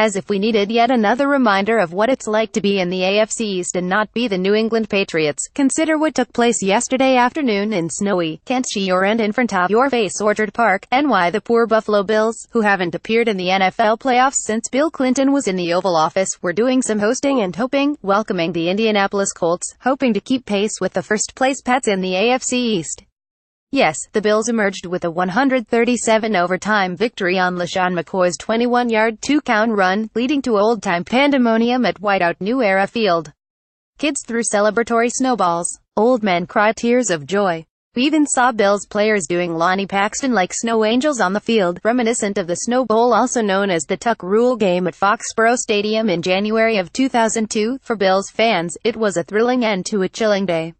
As if we needed yet another reminder of what it's like to be in the AFC East and not be the New England Patriots, consider what took place yesterday afternoon in snowy, conjures and in front of your face Orchard Park, and why the poor Buffalo Bills, who haven't appeared in the NFL playoffs since Bill Clinton was in the Oval Office, were doing some hosting and hoping, welcoming the Indianapolis Colts, hoping to keep pace with the first-place Pats in the AFC East. Yes, the Bills emerged with a 137 overtime victory on LaShawn McCoy's 21-yard two-count run, leading to old-time pandemonium at Whiteout New Era Field. Kids threw celebratory snowballs. Old men cried tears of joy. We even saw Bills players doing Lonnie Paxton-like snow angels on the field, reminiscent of the Snow Bowl, also known as the Tuck Rule game at Foxborough Stadium in January of 2002. For Bills fans, it was a thrilling end to a chilling day.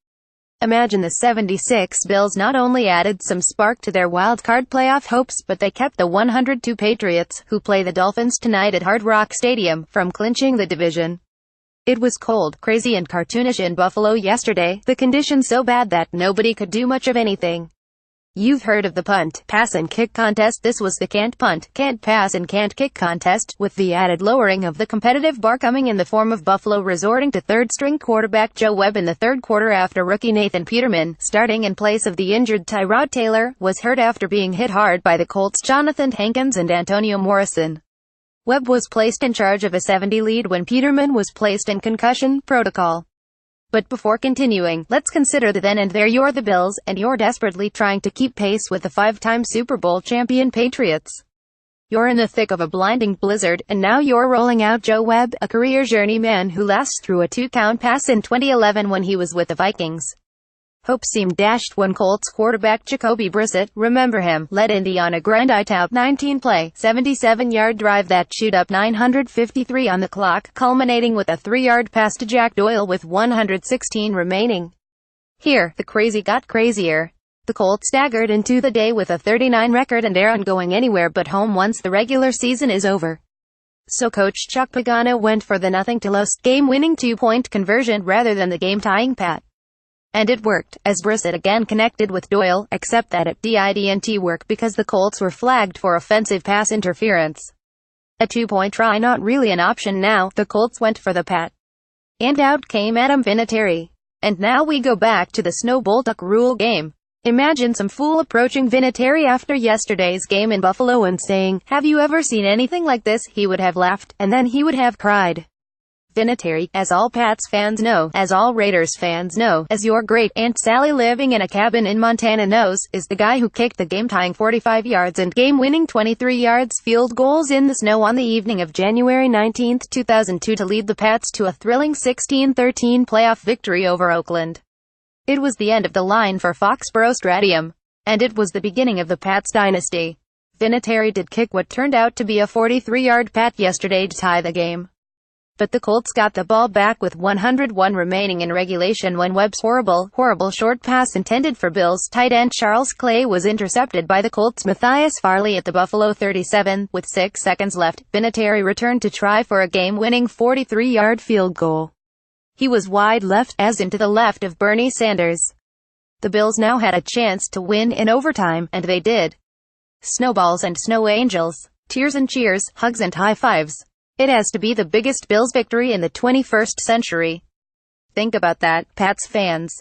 Imagine the 76 Bills not only added some spark to their wild-card playoff hopes, but they kept the 102 Patriots, who play the Dolphins tonight at Hard Rock Stadium, from clinching the division. It was cold, crazy and cartoonish in Buffalo yesterday, the conditions so bad that nobody could do much of anything. You've heard of the punt, pass and kick contest. This was the can't punt, can't pass and can't kick contest, with the added lowering of the competitive bar coming in the form of Buffalo resorting to third-string quarterback Joe Webb in the third quarter after rookie Nathan Peterman, starting in place of the injured Tyrod Taylor, was hurt after being hit hard by the Colts' Jonathan Hankins and Antonio Morrison. Webb was placed in charge of a 70 lead when Peterman was placed in concussion protocol. But before continuing, let's consider the then and there. You're the Bills, and you're desperately trying to keep pace with the five-time Super Bowl champion Patriots. You're in the thick of a blinding blizzard, and now you're rolling out Joe Webb, a career journeyman who last threw a two-count pass in 2011 when he was with the Vikings. Hope seemed dashed when Colts quarterback Jacoby Brissett, remember him, led Indy on a grind-out 19-play, 77-yard drive that chewed up 953 on the clock, culminating with a 3-yard pass to Jack Doyle with 116 remaining. Here, the crazy got crazier. The Colts staggered into the day with a 39 record and aren't going anywhere but home once the regular season is over. So Coach Chuck Pagano went for the nothing-to-lose, game-winning two-point conversion rather than the game-tying pat. And it worked, as Brissett again connected with Doyle, except that it didn't work because the Colts were flagged for offensive pass interference. A two-point try not really an option now, the Colts went for the pat. And out came Vinatieri. And now we go back to the Snow Bowl Tuck Rule game. Imagine some fool approaching Vinatieri after yesterday's game in Buffalo and saying, "Have you ever seen anything like this?" He would have laughed, and then he would have cried. Vinatieri, as all Pats fans know, as all Raiders fans know, as your great Aunt Sally living in a cabin in Montana knows, is the guy who kicked the game-tying 45 yards and game-winning 23 yards field goals in the snow on the evening of January 19, 2002 to lead the Pats to a thrilling 16-13 playoff victory over Oakland. It was the end of the line for Foxborough Stadium. And it was the beginning of the Pats dynasty. Vinatieri did kick what turned out to be a 43-yard pat yesterday to tie the game. But the Colts got the ball back with 101 remaining in regulation when Webb's horrible short pass intended for Bills tight end Charles Clay was intercepted by the Colts' Matthias Farley at the Buffalo 37. With 6 seconds left, Vinatieri returned to try for a game-winning 43-yard field goal. He was wide left, as into the left of Bernie Sanders. The Bills now had a chance to win in overtime, and they did. Snowballs and snow angels, tears and cheers, hugs and high-fives. It has to be the biggest Bills victory in the 21st century. Think about that, Pats fans.